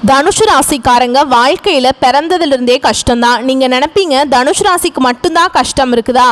தனுஷு ராசிக்காரங்க வாழ்க்கையில் பிறந்ததுலேருந்தே கஷ்டம்தான். நீங்கள் நினைப்பீங்க தனுஷு ராசிக்கு மட்டும்தான் கஷ்டம் இருக்குதா,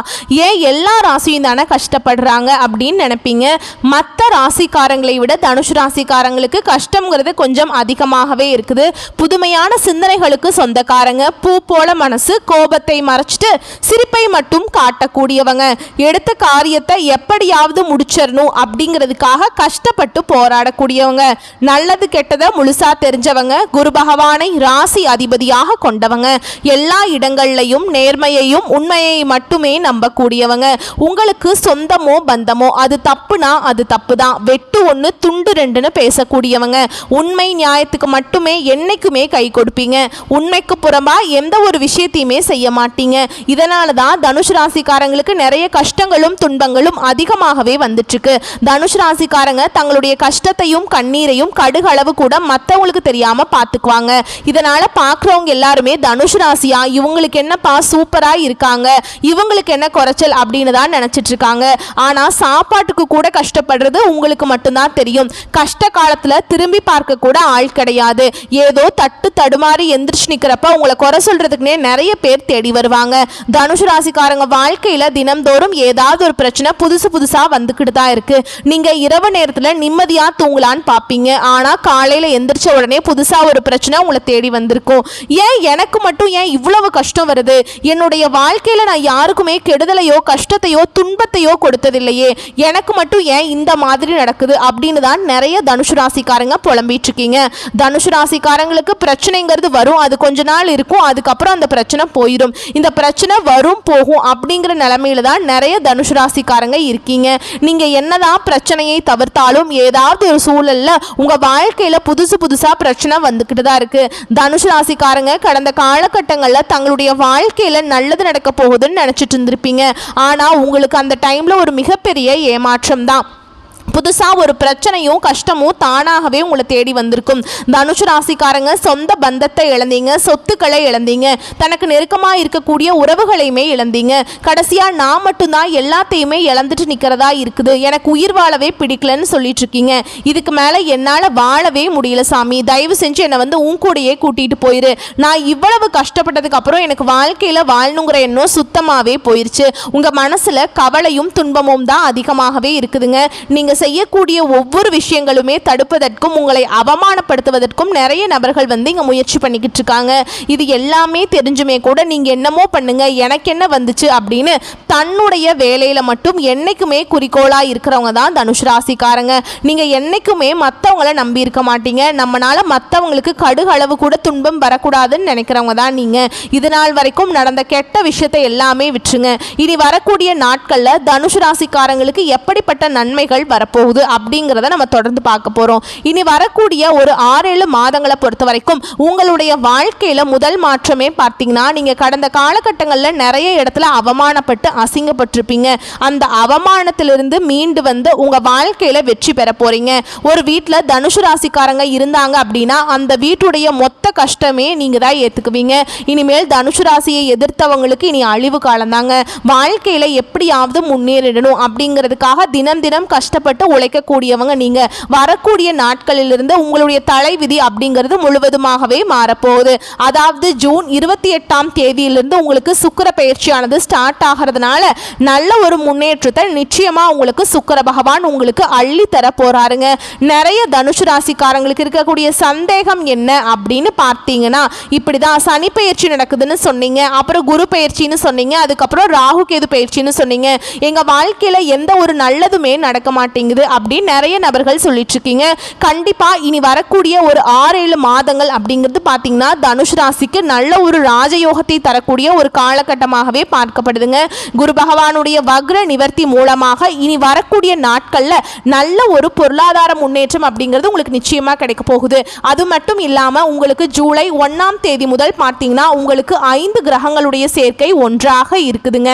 ஏன் எல்லா ராசியும் தானே கஷ்டப்படுறாங்க அப்படின்னு நினைப்பீங்க. மற்ற ராசிக்காரங்களை விட தனுஷு ராசிக்காரங்களுக்கு கஷ்டங்கிறது கொஞ்சம் அதிகமாகவே இருக்குது. புதுமையான சிந்தனைகளுக்கு சொந்தக்காரங்க, பூ போல மனசு, கோபத்தை மறைச்சிட்டு சிரிப்பை மட்டும் காட்டக்கூடியவங்க, எடுத்த காரியத்தை எப்படியாவது முடிச்சிடணும் அப்படிங்கிறதுக்காக கஷ்டப்பட்டு போராடக்கூடியவங்க, நல்லது கெட்டதை முழுசா தெரிஞ்சவங்க, குரு பகவானை ராசி அதிபதியாக கொண்டவங்க, எல்லா இடங்கள்லையும் நேர்மையையும் உண்மையை மட்டுமே நம்பக்கூடியவங்க. உங்களுக்கு சொந்தமோ பந்தமோ அது தப்புனா அது தப்பு தான், வெட்டு ஒன்று துண்டு ரெண்டுன்னு பேசக்கூடியவங்க, உண்மை நியாயத்துக்கு மட்டுமே என்னைக்குமே கை கொடுப்பீங்க, உண்மைக்கு புறம்பா எந்த ஒரு விஷயத்தையுமே செய்ய மாட்டீங்க. இதனால தான் தனுஷ் ராசிக்காரங்களுக்கு நிறைய கஷ்டங்களும் துன்பங்களும் அதிகமாகவே வந்துட்டு இருக்கு. தனுஷ் ராசிக்காரங்க தங்களுடைய கஷ்டத்தையும் கண்ணீரையும் கடுகளவு கூட மற்றவங்களுக்கு தெரியாம பார்த்துக்குவாங்க. இதனால பார்க்குறவங்க எல்லாருமே தனுஷ் ராசியா இவங்களுக்கு என்னப்பா சூப்பரா இருக்காங்க, இவங்களுக்கு என்ன குறைச்சல் அப்படின்னு தான் நினைச்சிட்டு இருக்காங்க. ஆனா சாப்பாட்டுக்கு கூட கஷ்டப்படுறது உங்களுக்கு மட்டும்தான் தெரியும். கஷ்ட காலத்துல திரும்பி பார்க்க கூட ஆள் கிடையாது. ஏதோ தட்டு தடுமாறி எந்திரிச்சு நிக்கிறப்ப உங்களை குறை சொல்றதுக்குனே நிறைய பேர் தேடி வருவாங்க. தனுஷ் ராசிக்காரங்க வாழ்க்கையில தினம்தோறும் ஏதாவது ஒரு பிரச்சனை புதுசா வந்துக்கிட்டு தான் இருக்கு. நீங்க இரவு நேரத்துல நிம்மதியா தூங்கலான்னு பார்ப்பீங்க, ஆனா காலையில எந்திரிச்ச உடனே புதுசா ஒரு பிரச்சனை உங்களை தேடி வந்திருக்கும். ஏன் எனக்கு மட்டும் ஏன் இவ்வளவு கஷ்டம் வருது, என்னுடைய வாழ்க்கையில நான் யாருக்குமே கெடுதலையோ கஷ்டத்தையோ துன்பத்தையோ கொடுத்ததில்லையே, எனக்கு மட்டும் ஏன் இந்த மாதிரி நடக்குது அப்படின்னு தான் நிறைய தனுஷு ராசிக்காரங்க புலம்பிட்டு இருக்கீங்க. தனுஷு ராசிக்காரங்களுக்கு பிரச்சனைங்கிறது வரும், அது கொஞ்ச நாள் இருக்கும், அதுக்கப்புறம் அந்த பிரச்சனை போயிடும். இந்த பிரச்சனை வரும் போகும் அப்படிங்கிற நிலைமையில தான் நிறைய தனுஷு ராசிக்காரங்க இருக்கீங்க. நீங்க என்னதான் பிரச்சனையை தவிர்த்தாலும் ஏதாவது ஒரு சூழல்ல உங்க வாழ்க்கையில புதுசா பிரச்சனை வந்துக்கிட்டு தான் இருக்கு. தனுஷு ராசிக்காரங்க கடந்த காலகட்டங்களில் தங்களுடைய வாழ்க்கையில நல்லது நடக்க போகுதுன்னு நினைச்சிட்டு இருந்திருப்பீங்க. ஆனா உங்களுக்கு அந்த டைம்ல ஒரு மிகப்பெரிய ஏமாற்றம் தான். புதுசா ஒரு பிரச்சனையும் கஷ்டமும் தானாகவே உங்களை தேடி வந்திருக்கும். தனுஷு ராசிக்காரங்க சொந்த பந்தத்தை இழந்தீங்க, சொத்துக்களை இழந்தீங்க, தனக்கு நெருக்கமாக இருக்கக்கூடிய உறவுகளையுமே இழந்தீங்க. கடைசியா நான் மட்டும்தான் எல்லாத்தையுமே இழந்துட்டு நிற்கிறதா இருக்குது, எனக்கு உயிர் வாழவே பிடிக்கலன்னு சொல்லிட்டு இருக்கீங்க. இதுக்கு மேலே என்னால் வாழவே முடியல சாமி, தயவு செஞ்சு என்னை உன் கூடையே கூட்டிகிட்டு போயிரு. நான் இவ்வளவு கஷ்டப்பட்டதுக்கு அப்புறம் எனக்கு வாழ்க்கையில் வாழணுங்கிற எண்ணம் சுத்தமாகவே போயிடுச்சு. உங்கள் மனசில் கவலையும் துன்பமும் தான் அதிகமாகவே இருக்குதுங்க. நீங்கள் செய்யக்கூடிய ஒவ்வொரு விஷயங்களுமே தடுப்பதற்கும் உங்களை அவமானப்படுத்துவதற்கும் நிறைய நபர்கள் இங்க முயற்சி பண்ணிக்கிட்டு இருக்காங்க. இது எல்லாமே தெரிஞ்சுமே கூட நீங்க என்னமோ பண்ணுங்க, எனக்கு என்ன வந்துச்சு அப்படின்னு தன்னுடைய வேலையில மட்டும் என்னைக்குமே குறிக்கோளா இருக்கிறவங்க தான் தனுஷ் ராசிக்காரங்க. நீங்க என்னைக்குமே மற்றவங்கள நம்பி இருக்க மாட்டீங்க. நம்மளால மற்றவங்களுக்கு கடுகளவு கூட துன்பம் வரக்கூடாதுன்னு நினைக்கிறவங்க தான் நீங்க. இது நாள் வரைக்கும் நடந்த கெட்ட விஷயத்தை எல்லாமே விட்டுருங்க. இனி வரக்கூடிய நாட்கள்ல தனுஷ் ராசிக்காரங்களுக்கு எப்படிப்பட்ட நன்மைகள் வரப்போகுது அப்படிங்கிறத நம்ம தொடர்ந்து பார்க்க போறோம். இனி வரக்கூடிய ஒரு 6-7 மாதங்களை பொறுத்த வரைக்கும் உங்களுடைய வாழ்க்கையில முதல் மாற்றமே பார்த்தீங்கன்னா, நீங்க கடந்த காலகட்டங்களில் நிறைய இடத்துல அவமானப்பட்டு அசிங்கப்பட்டிருப்பீங்க. அந்த அவமானத்திலிருந்து மீண்டு வந்து உங்க வாழ்க்கையில வெற்றி பெற போறீங்க. ஒரு வீட்டில் தனுஷு ராசிக்காரங்க இருந்தாங்க அப்படின்னா அந்த வீட்டுடைய மொத்த கஷ்டமே நீங்க தான் ஏத்துக்குவீங்க. இனிமேல் தனுஷு ராசியை எதிர்த்தவங்களுக்கு இனி அழிவு காலந்தாங்க. வாழ்க்கையில எப்படியாவது முன்னேறிடணும் அப்படிங்கிறதுக்காக தினம் தினம் கஷ்டப்பட்டு உழைக்கக்கூடியவங்க நீங்க. வரக்கூடிய நாட்களிலிருந்து உங்களுடைய தலைவிதி அப்படிங்கிறது முழுவதுமாகவே மாறப்போகுது. அதாவது ஜூன் 28ஆம் தேதியிலிருந்து உங்களுக்கு சுக்கிர பயிற்சியானது ஸ்டார்ட் ஆகிறதுனால நல்ல ஒரு முன்னேற்றத்தை நிச்சயமா உங்களுக்கு சுக்கிர பகவான் உங்களுக்கு அள்ளி தர போறாருங்க. நிறைய தனுஷு ராசிக்காரங்களுக்கு இருக்கக்கூடிய சந்தேகம் என்ன அப்படின்னு பார்த்தீங்கன்னா, இப்படிதான் சனி பயிற்சி நடக்குதுன்னு சொன்னீங்க, அப்புறம் குரு பயிற்சின்னு சொன்னீங்க, அதுக்கப்புறம் ராகு கேது பயிற்சின்னு சொன்னீங்க, எங்க வாழ்க்கையில எந்த ஒரு நல்லதுமே நடக்க மாட்டேங்குது அப்படின்னு நிறைய நபர்கள் சொல்லிட்டு இருக்கீங்க. கண்டிப்பா இனி வரக்கூடிய ஒரு 6-7 மாதங்கள் அப்படிங்கிறது பார்த்தீங்கன்னா தனுஷ் ராசிக்கு நல்ல ஒரு ராஜயோகத்தை தரக்கூடிய ஒரு காலகட்டமாகவே பார்க்கப்படுதுங்க. குரு பகவானுடைய வக்ர நிவர்த்தி மூலமாக இனி வரக்கூடிய நாட்கள்ல நல்ல ஒரு பொருளாதார முன்னேற்றம் அப்படிங்கிறது உங்களுக்கு நிச்சயமா கிடைக்க போகுது. அது மட்டும் இல்லாம உங்களுக்கு ஜூலை 1ஆம் தேதி முதல் பார்த்தீங்கன்னா உங்களுக்கு 5 கிரகங்களுடைய சேர்க்கை ஒன்றாக இருக்குதுங்க.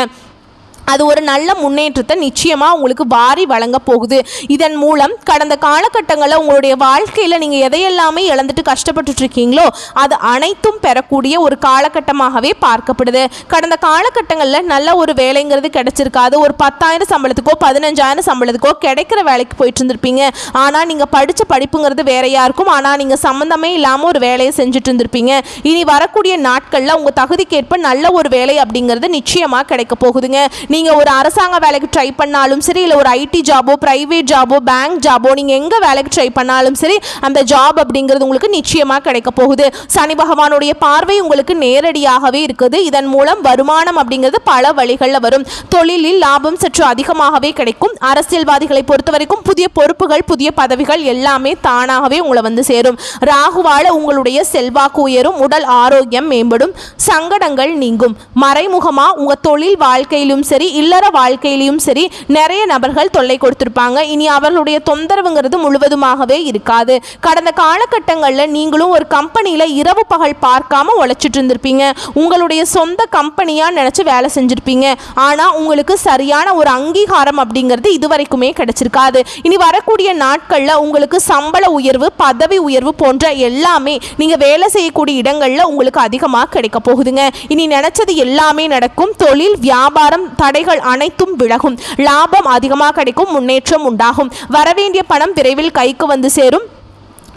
அது ஒரு நல்ல முன்னேற்றத்தை நிச்சயமாக உங்களுக்கு வாரி வழங்க போகுது. இதன் மூலம் கடந்த காலகட்டங்களில் உங்களுடைய வாழ்க்கையில் நீங்கள் எதையெல்லாமே இழந்துட்டு கஷ்டப்பட்டுட்டு இருக்கீங்களோ அது அனைத்தும் பெறக்கூடிய ஒரு காலகட்டமாகவே பார்க்கப்படுது. கடந்த காலகட்டங்களில் நல்ல ஒரு வேலைங்கிறது கிடைச்சிருக்காது. ஒரு 10,000 சம்பளத்துக்கோ 15,000 சம்பளத்துக்கோ கிடைக்கிற வேலைக்கு போயிட்டு இருந்திருப்பீங்க. ஆனால் நீங்கள் படித்த படிப்புங்கிறது வேறையாக இருக்கும். ஆனால் நீங்கள் சம்மந்தமே இல்லாமல் ஒரு வேலையை செஞ்சுட்டு இருந்திருப்பீங்க. இனி வரக்கூடிய நாட்களில் உங்கள் தகுதிக்கேற்ப நல்ல ஒரு வேலை அப்படிங்கிறது நிச்சயமாக கிடைக்க போகுதுங்க. நீங்கள் ஒரு அரசாங்க வேலைக்கு ட்ரை பண்ணாலும் சரி, இல்லை ஒரு ஐடி ஜாபோ, பிரைவேட் ஜாபோ, பேங்க் ஜாபோ, நீங்கள் எங்கே வேலைக்கு ட்ரை பண்ணாலும் சரி அந்த ஜாப் அப்படிங்கிறது உங்களுக்கு நிச்சயமாக கிடைக்க போகுது. சனி பகவானுடைய பார்வை உங்களுக்கு நேரடியாகவே இருக்குது. இதன் மூலம் வருமானம் அப்படிங்கிறது பல வழிகளில் வரும். தொழிலில் லாபம் சற்று அதிகமாகவே கிடைக்கும். அரசியல்வாதிகளை பொறுத்த வரைக்கும் புதிய பொறுப்புகள், புதிய பதவிகள் எல்லாமே தானாகவே உங்களை வந்து சேரும். ராகுவால உங்களுடைய செல்வாக்கு உயரும். உடல் ஆரோக்கியம் மேம்படும். சங்கடங்கள் நீங்கும். மறைமுகமாக உங்கள் தொழில் வாழ்க்கையிலும் சரி, இல்லற வாழ்க்கையிலும் சரி நிறைய நபர்கள் தொல்லை கொடுத்திருப்பாங்க. இனி அவர்களுடைய தொந்தரவுங்கிறது முழுவதுமாகவே இருக்காது. கடந்த காலகட்டங்களில் நீங்களும் ஒரு கம்பெனியில் இரவு பகல் பார்க்காம உழைச்சிட்டு இருந்திருப்பீங்க. உங்களுடைய சொந்த கம்பெனியா நினைச்சு வேலை செஞ்சிருப்பீங்க. ஆனால் உங்களுக்கு சரியான ஒரு அங்கீகாரம் அப்படிங்கிறது இதுவரைக்குமே கிடைச்சிருக்காது. இனி வரக்கூடிய நாட்களில் உங்களுக்கு சம்பள உயர்வு, பதவி உயர்வு போன்ற எல்லாமே நீங்க வேலை செய்யக்கூடிய இடங்கள்ல உங்களுக்கு அதிகமாக கிடைக்க போகுதுங்க. இனி நினைச்சது எல்லாமே நடக்கும். தொழில் வியாபாரம் தடைகள் அனைத்தும் விலகும். லாபம் அதிகமாக கிடைக்கும். முன்னேற்றம் உண்டாகும். வரவேண்டிய பணம் விரைவில் கைக்கு வந்து சேரும்.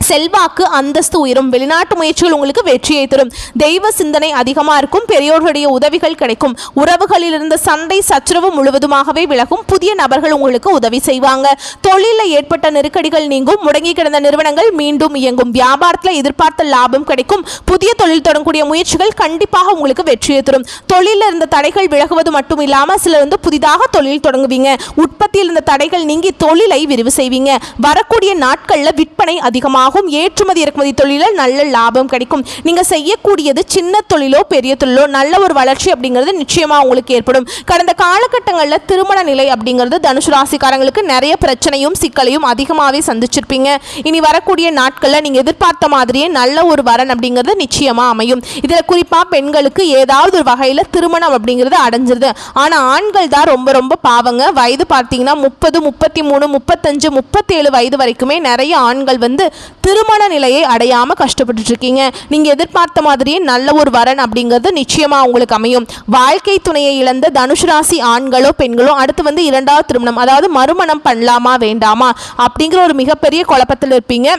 செல்வாக்கு அந்தஸ்து உயரும். வெளிநாட்டு முயற்சிகள் உங்களுக்கு வெற்றியை தரும். தெய்வ சிந்தனை அதிகமாக இருக்கும். பெரியோர்களுடைய உதவிகள் கிடைக்கும். உறவுகளில் இருந்த சண்டை சச்சரவு முழுவதுமாகவே விலகும். புதிய நபர்கள் உங்களுக்கு உதவி செய்வாங்க. தொழிலில் ஏற்பட்ட நெருக்கடிகள் நீங்கும். முடங்கி கிடந்த நிறுவனங்கள் மீண்டும் இயங்கும். வியாபாரத்தில் எதிர்பார்த்த லாபம் கிடைக்கும். புதிய தொழில் தொடங்கக்கூடிய முயற்சிகள் கண்டிப்பாக உங்களுக்கு வெற்றியை தரும். தொழிலில் இருந்த தடைகள் விலகுவது மட்டும் இல்லாமல் சிலர் வந்து புதிதாக தொழில் தொடங்குவீங்க. உற்பத்தியில் இருந்த தடைகள் நீங்கி தொழிலை விரிவு செய்வீங்க. வரக்கூடிய நாட்களில் விற்பனை அதிகமாகும். ஏற்றுமதி இறக்குமதி தொழிலில் நல்ல லாபம் கிடைக்கும். நீங்க செய்யக்கூடியது சின்ன தொழிலோ பெரிய தொழிலோ நல்ல ஒரு வளர்ச்சி அப்படிங்கிறது நிச்சயமா உங்களுக்கு ஏற்படும். கடந்த காலகட்டங்களில் திருமண நிலை அப்படிங்கிறது தனுசு ராசிக்காரங்களுக்கு நிறைய பிரச்சனையும் சிக்கலையும் அதிகமாகவே சந்திச்சிருப்பீங்க. இனி வரக்கூடிய நாட்களில் நீங்க எதிர்பார்த்த மாதிரியே நல்ல ஒரு வரன் அப்படிங்கிறது நிச்சயமா அமையும். இதுல குறிப்பா பெண்களுக்கு ஏதாவது ஒரு வகையில திருமணம் அப்படிங்கிறது அடைஞ்சிருது. ஆனா ஆண்கள் தான் ரொம்ப ரொம்ப பாவங்க. வயது பார்த்தீங்கன்னா 30, 33, 35, 37 வயது வரைக்குமே நிறைய ஆண்கள் வந்து திருமண நிலையை அடையாம கஷ்டப்பட்டு இருக்கீங்க. நீங்க எதிர்பார்த்த மாதிரியே நல்ல ஒரு வரன் அப்படிங்கிறது நிச்சயமா உங்களுக்கு அமையும். வாழ்க்கை துணையை இழந்த தனுசு ராசி ஆண்களோ பெண்களோ அடுத்து வந்து 2வது திருமணம், அதாவது மறுமணம் பண்ணலாமா வேண்டாமா அப்படிங்கிற ஒரு மிகப்பெரிய குழப்பத்தில் இருப்பீங்க.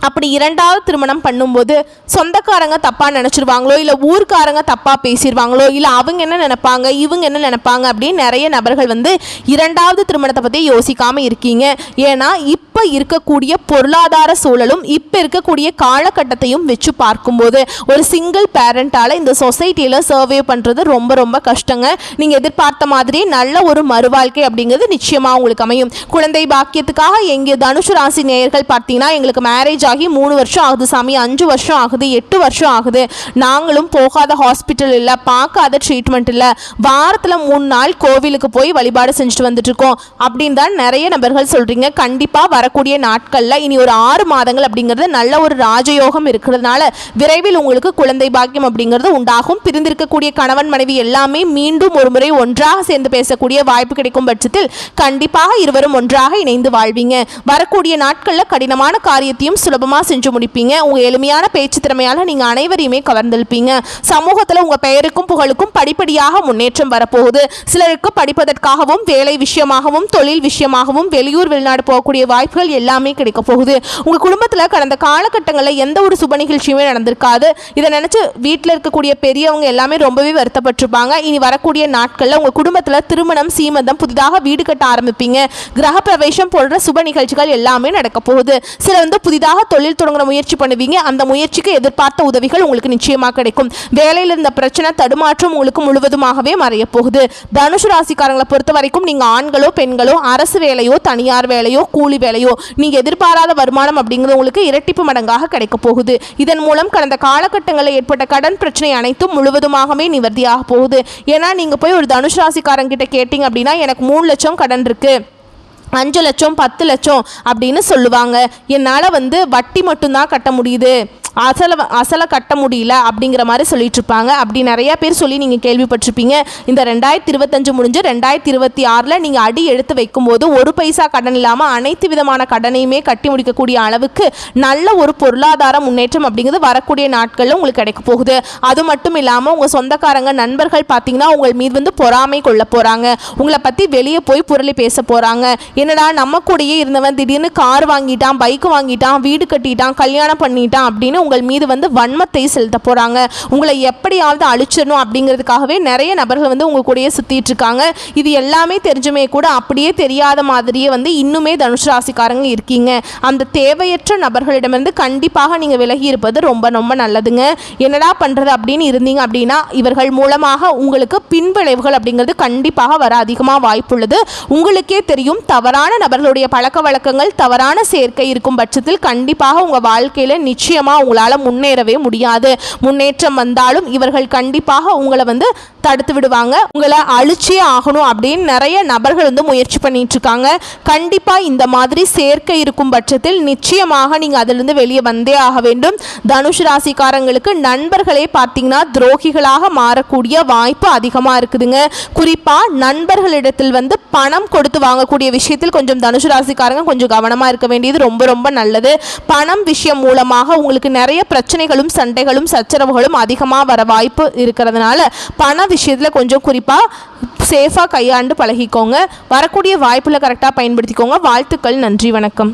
அப்படி 2வது திருமணம் பண்ணும்போது சொந்தக்காரங்க தப்பாக நினச்சிருவாங்களோ, இல்லை ஊர்க்காரங்க தப்பாக பேசிடுவாங்களோ, இல்லை அவங்க என்ன நினைப்பாங்க இவங்க என்ன நினைப்பாங்க அப்படின்னு நிறைய நபர்கள் வந்து 2வது திருமணத்தை பற்றி யோசிக்காமல் இருக்கீங்க. ஏன்னா இப்போ இருக்கக்கூடிய பொருளாதார சூழலும் இப்போ இருக்கக்கூடிய காலகட்டத்தையும் வச்சு பார்க்கும்போது ஒரு சிங்கிள் பேரண்டால் இந்த சொசைட்டியில் சர்வே பண்ணுறது ரொம்ப ரொம்ப கஷ்டங்க. நீங்கள் எதிர்பார்த்த மாதிரி நல்ல ஒரு மறுவாழ்க்கை அப்படிங்கிறது நிச்சயமாக உங்களுக்கு அமையும். குழந்தை பாக்கியத்துக்காக எங்கே தனுசு ராசி நேயர்கள் பார்த்தீங்கன்னா எங்களுக்கு மேரேஜ் ஆகி 3 வருஷம் ஆகுது சாமி, 5 வருஷம் ஆகுது, 8 வருஷம் ஆகுது, நாங்களும் போகாத ஹாஸ்பிட்டல் இல்லை, பார்க்காத ட்ரீட்மெண்ட் இல்லை, வாரத்தில் 3 நாள் கோவிலுக்கு போய் வழிபாடு செஞ்சுட்டு வந்துட்டு இருக்கோம் அப்படின்னு தான் நிறைய நபர்கள் சொல்கிறீங்க. கண்டிப்பாக வரக்கூடிய நாட்களில் இனி ஒரு 6 மாதங்கள் அப்படிங்கிறது நல்ல ஒரு ராஜயோகம் இருக்கிறதுனால விரைவில் உங்களுக்கு குழந்தை பாக்கியம் அப்படிங்கிறது உண்டாகும். பிரிந்திருக்கக்கூடிய கணவன் மனைவி எல்லாமே மீண்டும் ஒரு முறை ஒன்றாக சேர்ந்து பேசக்கூடிய வாய்ப்பு கிடைக்கும் பட்சத்தில் கண்டிப்பாக இருவரும் ஒன்றாக இணைந்து வாழ்வீங்க. வரக்கூடிய நாட்களில் கடினமான காரியத்தையும் சுலபமாக செஞ்சு முடிப்பீங்க. உங்கள் எளிமையான பேச்சு திறமையால் நீங்கள் அனைவரையுமே கவர்ந்தெழுப்பீங்க. சமூகத்தில் உங்கள் பெயருக்கும் புகழுக்கும் படிப்படியாக முன்னேற்றம் வரப்போகுது. சிலருக்கு படிப்பதற்காகவும் வேலை விஷயமாகவும் தொழில் விஷயமாகவும் வெளியூர் வெளிநாடு போகக்கூடிய வாய்ப்புகள் எல்லாமே கிடைக்க போகுது. உங்கள் குடும்பத்தில் கடந்த காலகட்டங்களில் எந்த ஒரு சுப நிகழ்ச்சியுமே நடந்திருக்காது. இதை நினச்சி வீட்டில் இருக்கக்கூடிய பெரியவங்க எல்லாமே ரொம்பவே வருத்தப்பட்டிருப்பாங்க. இனி வரக்கூடிய நாட்களில் உங்கள் குடும்பத்தில் திருமணம், சீமந்தம், புதிதாக வீடு கட்ட ஆரம்பிப்பீங்க. கிரக பிரவேசம் போன்ற சுப நிகழ்ச்சிகள் எல்லாமே நடக்க போகுது. சில வந்து புதிதாக தொழில் தொடங்குற முயற்சி பண்ணுவீங்க. அந்த முயற்சிக்கு எதிர்பார்த்த உதவிகள் உங்களுக்கு நிச்சயமாக கிடைக்கும். வேலையில் இருந்த பிரச்சனை தடுமாற்றம் உங்களுக்கு முழுவதுமாகவே மறைய போகுது. தனுசு ராசிக்காரங்களை பொறுத்த வரைக்கும் நீங்கள் ஆண்களோ பெண்களோ அரசு வேலையோ தனியார் வேலையோ கூலி வேலையோ நீங்கள் எதிர்பாராத வருமானம் அப்படிங்கிறது உங்களுக்கு இரட்டிப்பு மடங்காக கிடைக்க போகுது. இதன் மூலம் கடந்த காலகட்டங்களில் ஏற்பட்ட கடன் பிரச்சனை அனைத்தும் முழுவதுமாகவே நிவர்த்தியாக போகுது. ஏன்னா நீங்கள் போய் ஒரு தனுசு ராசிக்காரங்கிட்ட கேட்டிங்க அப்படின்னா எனக்கு 3 லட்சம் கடன் இருக்குது, 5 லட்சம் 10 லட்சம் அப்படின்னு சொல்லுவாங்க. என்னால் வந்து வட்டி மட்டும்தான் கட்ட முடியுது, அசலை கட்ட முடியல அப்படிங்கிற மாதிரி சொல்லிட்டு இருப்பாங்க. அப்படி நிறைய பேர் சொல்லி நீங்கள் கேள்விப்பட்டிருப்பீங்க. இந்த 2025 முடிஞ்சு 2026 நீங்கள் அடி எடுத்து வைக்கும்போது ஒரு பைசா கடன் இல்லாமல் அனைத்து விதமான கடனையுமே கட்டி முடிக்கக்கூடிய அளவுக்கு நல்ல ஒரு பொருளாதார முன்னேற்றம் அப்படிங்கிறது வரக்கூடிய நாட்களில் உங்களுக்கு கிடைக்க போகுது. அது மட்டும் இல்லாமல் உங்கள் சொந்தக்காரங்க நண்பர்கள் பார்த்தீங்கன்னா உங்கள் மீது வந்து பொறாமை கொள்ள போகிறாங்க. உங்களை பற்றி வெளியே போய் புரளி பேச போகிறாங்க. என்னடா நம்ம கூடயே இருந்தவன் திடீர்னு கார் வாங்கிட்டான், பைக் வாங்கிட்டான், வீடு கட்டிட்டான், கல்யாணம் பண்ணிட்டான் அப்படின்னு உங்கள் மீது வந்து வன்மத்தை செலுத்த போகிறாங்க. உங்களை எப்படியாவது அழிச்சிடணும் அப்படிங்கிறதுக்காகவே நிறைய நபர்கள் வந்து உங்கள் கூடயே சுற்றிட்டு இருக்காங்க. இது எல்லாமே தெரிஞ்சுமே கூட அப்படியே தெரியாத மாதிரியே வந்து இன்னுமே தனுசு ராசிக்காரங்க இருக்கீங்க. அந்த தேவையற்ற நபர்களிடமிருந்து கண்டிப்பாக நீங்கள் விலகி இருப்பது ரொம்ப ரொம்ப நல்லதுங்க. என்னடா பண்ணுறது அப்படின்னு இருந்தீங்க அப்படின்னா இவர்கள் மூலமாக உங்களுக்கு பின்விளைவுகள் அப்படிங்கிறது கண்டிப்பாக வர அதிகமாக வாய்ப்புள்ளது. உங்களுக்கே தெரியும், தவறான நபர்களுடைய பழக்க வழக்கங்கள், தவறான சேர்க்கை இருக்கும் பட்சத்தில் கண்டிப்பாக உங்கள் வாழ்க்கையில் நிச்சயமாக உங்களால் முன்னேறவே முடியாது. முன்னேற்றம் வந்தாலும் இவர்கள் கண்டிப்பாக உங்களை வந்து தடுத்து விடுவாங்க. உங்களை அழிச்சே ஆகணும் அப்படின்னு நிறைய நபர்கள் வந்து முயற்சி பண்ணிட்டு இருக்காங்க. கண்டிப்பாக இந்த மாதிரி சேர்க்கை இருக்கும் பட்சத்தில் நிச்சயமாக நீங்கள் அதிலிருந்து வெளியே வந்தே ஆக வேண்டும். தனுஷ் ராசிக்காரங்களுக்கு நண்பர்களே பார்த்தீங்கன்னா துரோகிகளாக மாறக்கூடிய வாய்ப்பு அதிகமாக இருக்குதுங்க. குறிப்பாக நண்பர்களிடத்தில் வந்து பணம் கொடுத்து வாங்கக்கூடிய விஷயத்தில் கொஞ்சம் தனுஷ் ராசிக்காரங்க கொஞ்சம் கவனமாக இருக்க வேண்டியது ரொம்ப ரொம்ப நல்லது. பணம் விஷயம் மூலமாக உங்களுக்கு நிறைய பிரச்சனைகளும் சண்டைகளும் சச்சரவுகளும் அதிகமாக வர வாய்ப்பு இருக்கிறதுனால பண விஷயத்தில் கொஞ்சம் குறிப்பாக சேஃபாக கையாண்டு பழகிக்கோங்க. வரக்கூடிய வாய்ப்புகளை கரெக்டாக பயன்படுத்திக்கோங்க. வாழ்த்துக்கள். நன்றி. வணக்கம்.